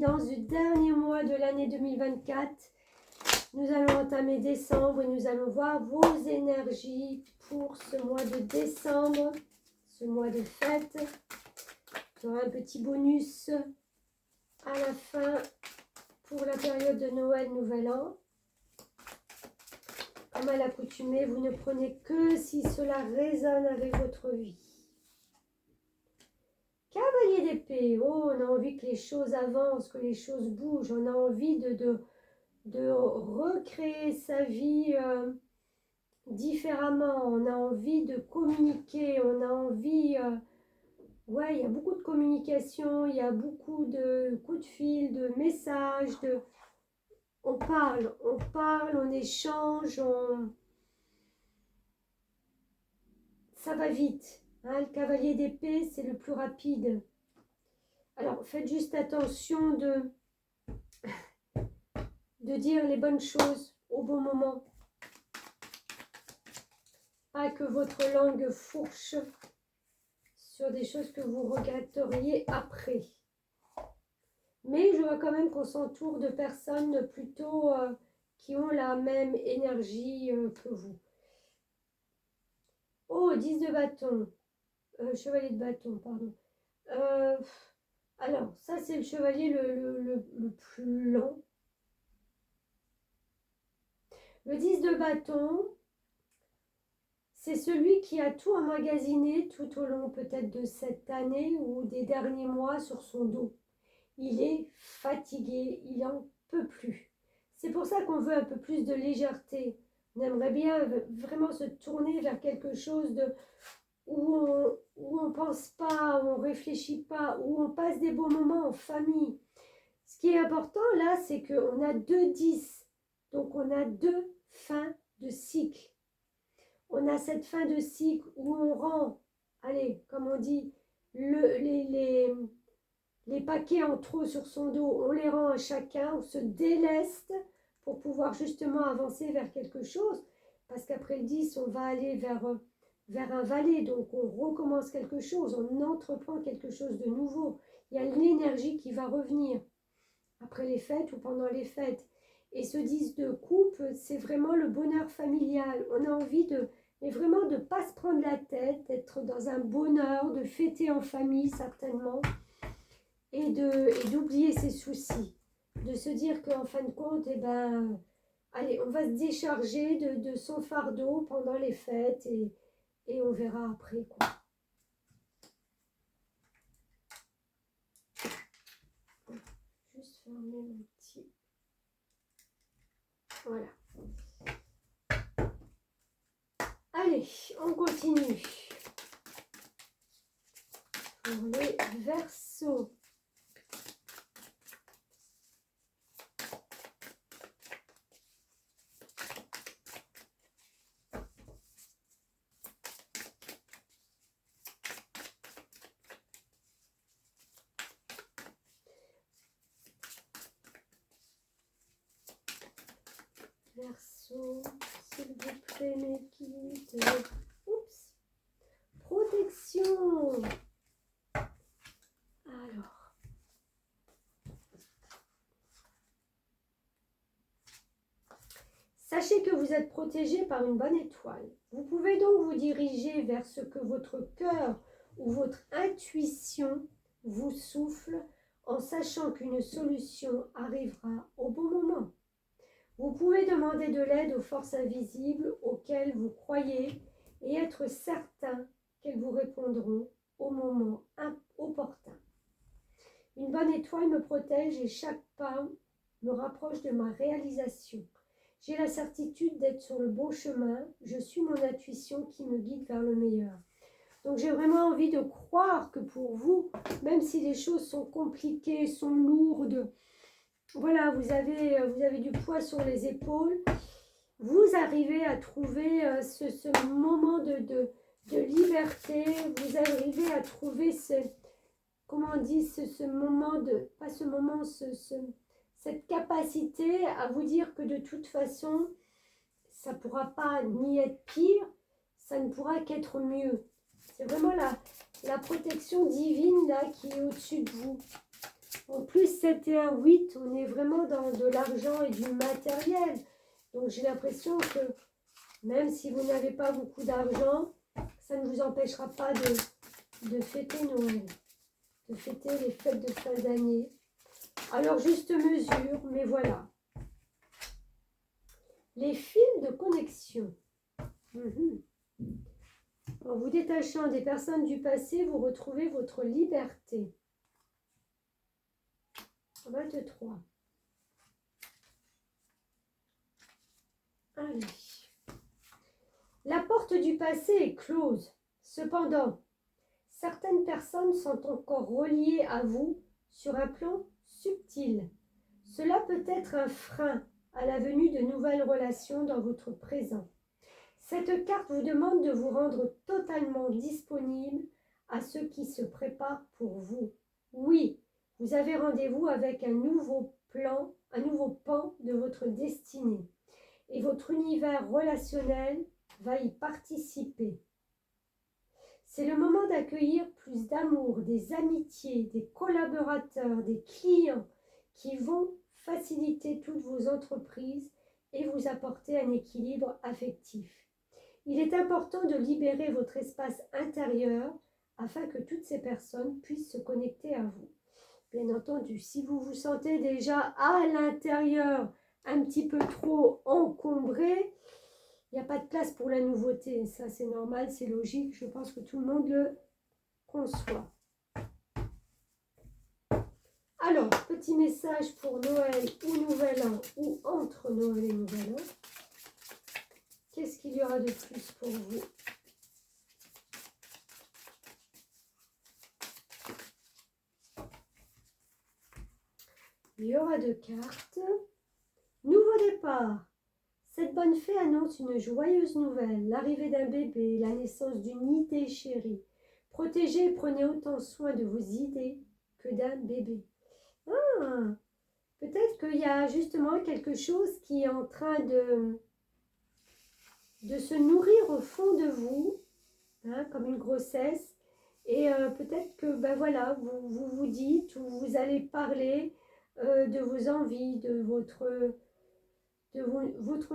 guidance du dernier mois de l'année 2024. Nous allons entamer décembre et nous allons voir vos énergies pour ce mois de décembre, ce mois de fête. Il y aura un petit bonus à la fin pour la période de Noël, Nouvel An. Comme à l'accoutumée, vous ne prenez que si cela résonne avec votre vie. Cavalier d'épée, oh, on a envie que les choses avancent, que les choses bougent, on a envie de recréer sa vie différemment, on a envie de communiquer, on a envie, ouais, il y a beaucoup de communication, il y a beaucoup de coups de fil, de messages, on parle, on échange, ça va vite. Hein, le cavalier d'épée, c'est le plus rapide. Alors, faites juste attention de dire les bonnes choses au bon moment. Pas que votre langue fourche sur des choses que vous regretteriez après. Mais je vois quand même qu'on s'entoure de personnes plutôt qui ont la même énergie que vous. Oh, 10 de bâton. Chevalier de bâton, pardon. Alors, ça c'est le chevalier le plus lent. Le 10 de bâton, c'est celui qui a tout emmagasiné tout au long peut-être de cette année ou des derniers mois sur son dos. Il est fatigué, il n'en peut plus. C'est pour ça qu'on veut un peu plus de légèreté. On aimerait bien vraiment se tourner vers quelque chose où on ne pense pas, où on ne réfléchit pas, où on passe des bons moments en famille. Ce qui est important là, c'est qu'on a 2-10. Donc on a 2 fins de cycle. On a cette fin de cycle où on rend, allez, comme on dit, les paquets en trop sur son dos, on les rend à chacun, on se déleste pour pouvoir justement avancer vers quelque chose. Parce qu'après le 10, on va aller vers un valet, donc on recommence quelque chose, on entreprend quelque chose de nouveau. Il y a l'énergie qui va revenir après les fêtes ou pendant les fêtes. Et ce 10 de coupe, c'est vraiment le bonheur familial. On a envie mais vraiment de ne pas se prendre la tête, d'être dans un bonheur, de fêter en famille certainement, et d'oublier ses soucis. De se dire qu'en fin de compte, eh ben, allez, on va se décharger de son fardeau pendant les fêtes et on verra après, quoi. Juste fermer mon petit... Voilà. Allez, on continue. Pour les Verseaux. Verseau, s'il vous plaît, mes guides. Oups. Protection. Alors. Sachez que vous êtes protégé par une bonne étoile. Vous pouvez donc vous diriger vers ce que votre cœur ou votre intuition vous souffle en sachant qu'une solution arrivera au bon moment. Vous pouvez demander de l'aide aux forces invisibles auxquelles vous croyez et être certain qu'elles vous répondront au moment opportun. Une bonne étoile me protège et chaque pas me rapproche de ma réalisation. J'ai la certitude d'être sur le bon chemin. Je suis mon intuition qui me guide vers le meilleur. Donc j'ai vraiment envie de croire que pour vous, même si les choses sont compliquées, sont lourdes, voilà, vous avez du poids sur les épaules, vous arrivez à trouver ce moment de liberté, vous arrivez à trouver comment on dit, ce moment de, pas ce moment, cette capacité à vous dire que de toute façon, ça ne pourra pas ni être pire, ça ne pourra qu'être mieux. C'est vraiment la protection divine là qui est au-dessus de vous. En plus, 7 et 1, 8, on est vraiment dans de l'argent et du matériel. Donc, j'ai l'impression que même si vous n'avez pas beaucoup d'argent, ça ne vous empêchera pas de fêter Noël, de fêter les fêtes de fin d'année. Alors, juste mesure, mais voilà. Les fils de connexion. En vous détachant des personnes du passé, vous retrouvez votre liberté. 23. Allez. La porte du passé est close. Cependant, certaines personnes sont encore reliées à vous sur un plan subtil. Cela peut être un frein à la venue de nouvelles relations dans votre présent. Cette carte vous demande de vous rendre totalement disponible à ce qui se prépare pour vous. Oui, vous avez rendez-vous avec un nouveau plan, un nouveau pan de votre destinée. Et votre univers relationnel va y participer. C'est le moment d'accueillir plus d'amour, des amitiés, des collaborateurs, des clients qui vont faciliter toutes vos entreprises et vous apporter un équilibre affectif. Il est important de libérer votre espace intérieur afin que toutes ces personnes puissent se connecter à vous. Bien entendu, si vous vous sentez déjà à l'intérieur un petit peu trop encombré, il n'y a pas de place pour la nouveauté. Ça, c'est normal, c'est logique. Je pense que tout le monde le conçoit. Alors, petit message pour Noël ou Nouvel An, ou entre Noël et Nouvel An. Qu'est-ce qu'il y aura de plus pour vous? Il y aura 2 cartes. Nouveau départ. Cette bonne fée annonce une joyeuse nouvelle, l'arrivée d'un bébé, la naissance d'une idée chérie. Protégez et prenez autant soin de vos idées que d'un bébé. Ah, peut-être qu'il y a justement quelque chose qui est en train de se nourrir au fond de vous, hein, comme une grossesse. Et peut-être que ben voilà, vous dites ou vous allez parler de vos envies, de votre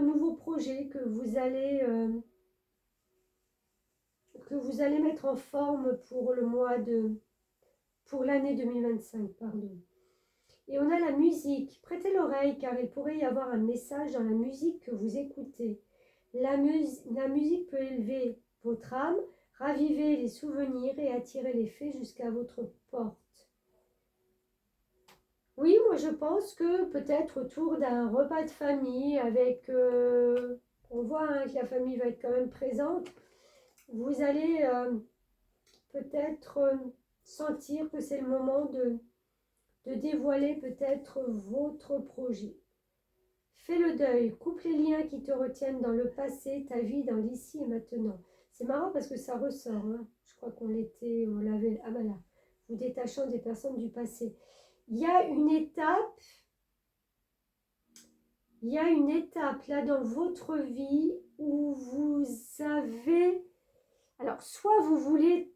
nouveau projet que vous allez mettre en forme pour l'année 2025, pardon. Et on a la musique. Prêtez l'oreille car il pourrait y avoir un message dans la musique que vous écoutez. La musique peut élever votre âme, raviver les souvenirs et attirer les fées jusqu'à votre porte. Oui, moi je pense que peut-être autour d'un repas de famille avec, on voit hein, que la famille va être quand même présente, vous allez peut-être sentir que c'est le moment de dévoiler peut-être votre projet. Fais le deuil, coupe les liens qui te retiennent dans le passé, ta vie dans l'ici et maintenant. C'est marrant parce que ça ressort, hein. Je crois on l'avait, ah ben là, vous détachant des personnes du passé. Il y a une étape là dans votre vie où vous avez, alors soit vous voulez,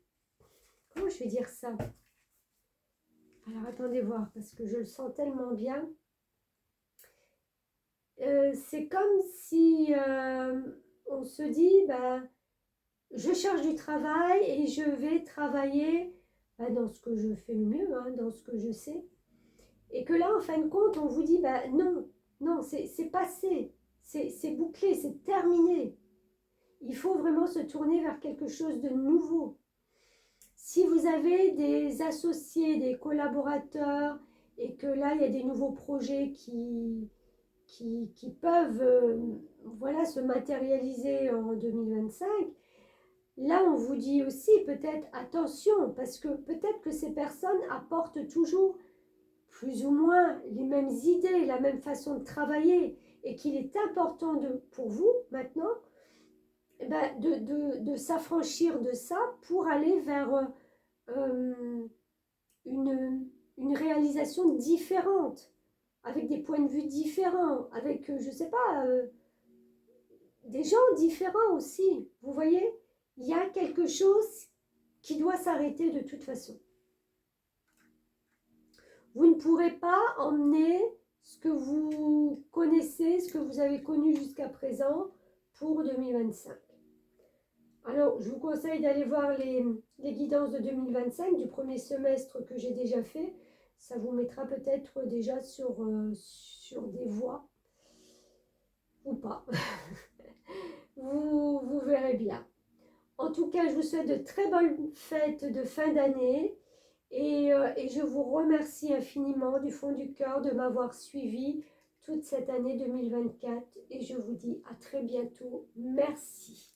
comment je vais dire ça? Alors attendez voir parce que je le sens tellement bien. C'est comme si on se dit, bah, je cherche du travail et je vais travailler dans ce que je fais le mieux, hein, dans ce que je sais. Et que là, en fin de compte, on vous dit, bah, non, c'est passé, c'est bouclé, c'est terminé. Il faut vraiment se tourner vers quelque chose de nouveau. Si vous avez des associés, des collaborateurs, et que là, il y a des nouveaux projets qui peuvent voilà, se matérialiser en 2025, là, on vous dit aussi peut-être attention, parce que peut-être que ces personnes apportent toujours plus ou moins les mêmes idées, la même façon de travailler, et qu'il est important pour vous maintenant de s'affranchir de ça pour aller vers une réalisation différente, avec des points de vue différents, avec, je ne sais pas, des gens différents aussi. Vous voyez, il y a quelque chose qui doit s'arrêter de toute façon. Vous ne pourrez pas emmener ce que vous connaissez, ce que vous avez connu jusqu'à présent pour 2025. Alors, je vous conseille d'aller voir les guidances de 2025 du premier semestre que j'ai déjà fait. Ça vous mettra peut-être déjà sur des voies ou pas. Vous verrez bien. En tout cas, je vous souhaite de très bonnes fêtes de fin d'année et je vous remercie infiniment du fond du cœur de m'avoir suivi toute cette année 2024 et je vous dis à très bientôt. Merci.